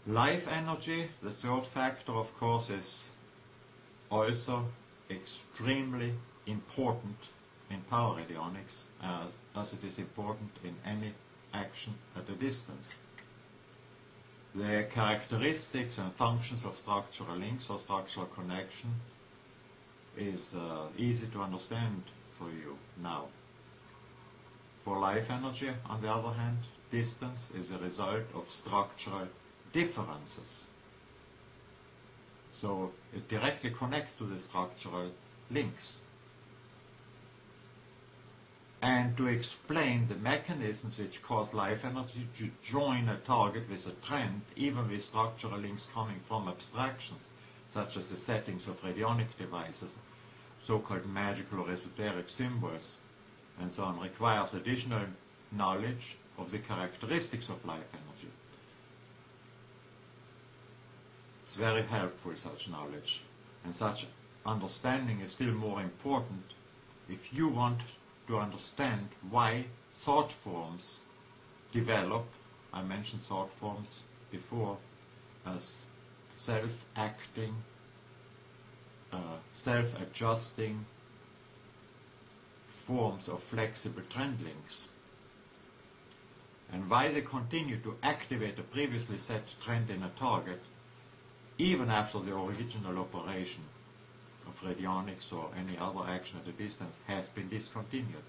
Life energy, the third factor, of course, is also extremely important in power radionics, as it is important in any action at a distance. The characteristics and functions of structural links or structural connection is easy to understand for you now. For life energy, on the other hand, distance is a result of structural differences. So it directly connects to the structural links. And to explain the mechanisms which cause life energy to join a target with a trend, even with structural links coming from abstractions, such as the settings of radionic devices, so-called magical or esoteric symbols, and so on, requires additional knowledge of the characteristics of life energy. It's very helpful, such knowledge, and such understanding is still more important if you want to understand why thought forms develop. I mentioned thought forms before as self-acting, self-adjusting forms of flexible trend links, and why they continue to activate a previously set trend in a target even after the original operation of radionics or any other action at a distance has been discontinued.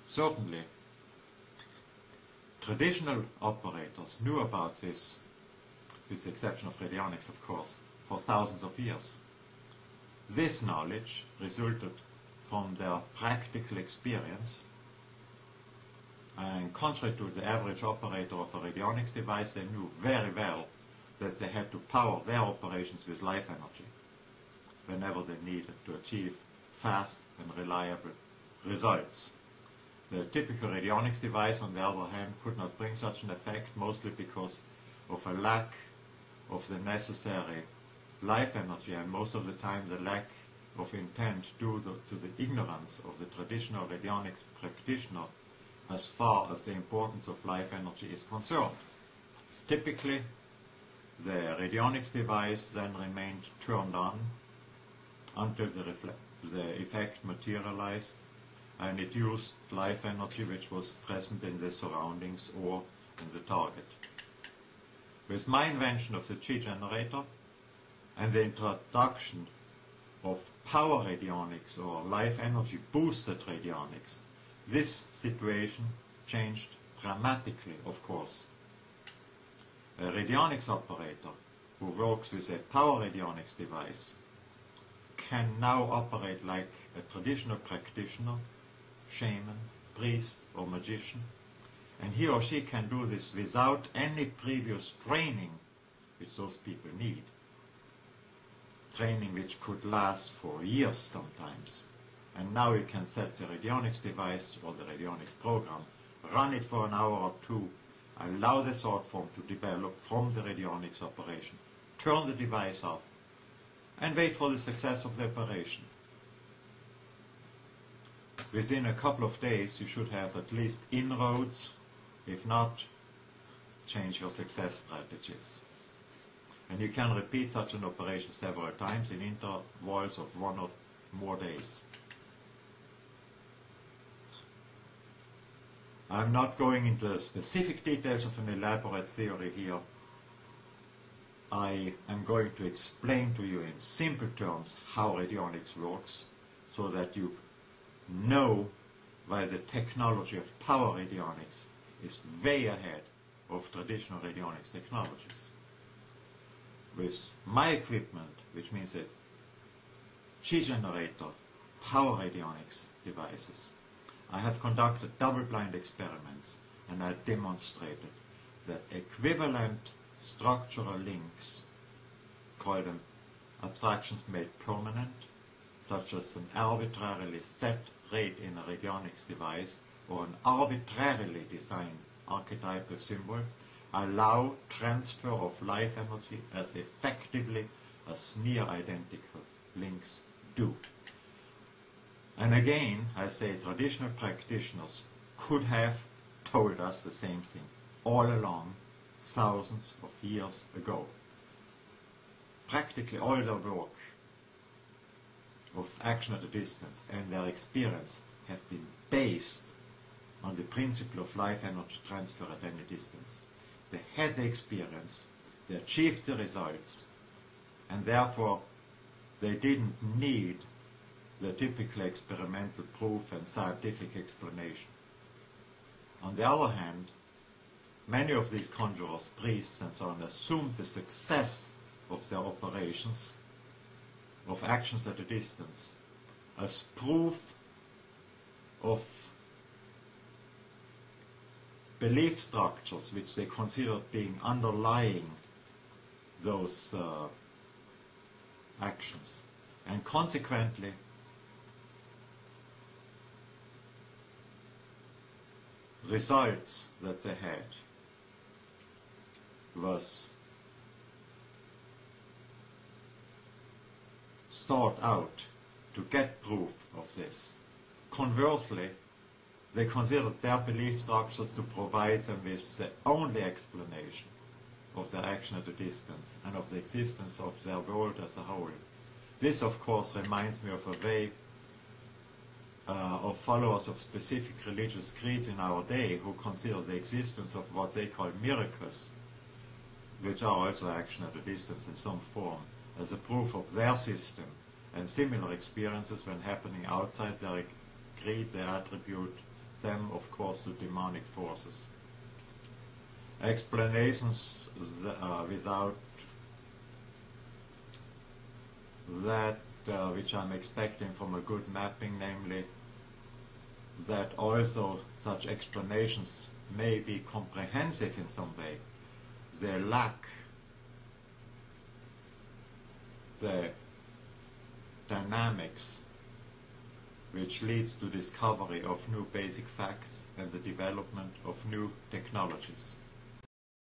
Certainly, traditional operators knew about this, with the exception of radionics, of course, for thousands of years. This knowledge resulted from their practical experience, and contrary to the average operator of a radionics device, they knew very well that they had to power their operations with life energy whenever they needed to achieve fast and reliable results. The typical radionics device, on the other hand, could not bring such an effect, mostly because of a lack of the necessary life energy, and most of the time the lack of intent due to the ignorance of the traditional radionics practitioner as far as the importance of life energy is concerned. Typically, the radionics device then remained turned on until the effect materialized, and it used life energy which was present in the surroundings or in the target. With my invention of the Chi generator and the introduction of power radionics or life energy boosted radionics, this situation changed dramatically, of course. A radionics operator who works with a power radionics device can now operate like a traditional practitioner, shaman, priest or magician, and he or she can do this without any previous training which those people need. Training which could last for years sometimes. And now you can set the radionics device or the radionics program, run it for an hour or two, allow the thought form to develop from the radionics operation, turn the device off, and wait for the success of the operation. Within a couple of days you should have at least inroads, if not, change your success strategies. And you can repeat such an operation several times in intervals of 1 or more days. I'm not going into the specific details of an elaborate theory here. I am going to explain to you in simple terms how radionics works, so that you know why the technology of power radionics is way ahead of traditional radionics technologies. With my equipment, which means a Chi generator, power radionics devices, I have conducted double-blind experiments, and I demonstrated that equivalent structural links, call them abstractions made permanent, such as an arbitrarily set rate in a radionics device or an arbitrarily designed archetypal symbol, allow transfer of life energy as effectively as near identical links do. And again, I say traditional practitioners could have told us the same thing all along, thousands of years ago. Practically all their work of action at a distance and their experience have been based on the principle of life energy transfer at any distance. They had the experience, they achieved the results, and therefore they didn't need the typical experimental proof and scientific explanation. On the other hand, many of these conjurers, priests and so on, assumed the success of their operations, of actions at a distance, as proof of belief structures which they considered being underlying those actions. And consequently, results that they had was sought out to get proof of this. Conversely, they considered their belief structures to provide them with the only explanation of their action at a distance and of the existence of their world as a whole. This, of course, reminds me of a way of followers of specific religious creeds in our day who consider the existence of what they call miracles, which are also action at a distance in some form, as a proof of their system, and similar experiences when happening outside their creed, they attribute them, of course, to demonic forces. Explanations without that which I'm expecting from a good mapping, namely that also such explanations may be comprehensive in some way. They lack the dynamics which leads to discovery of new basic facts and the development of new technologies.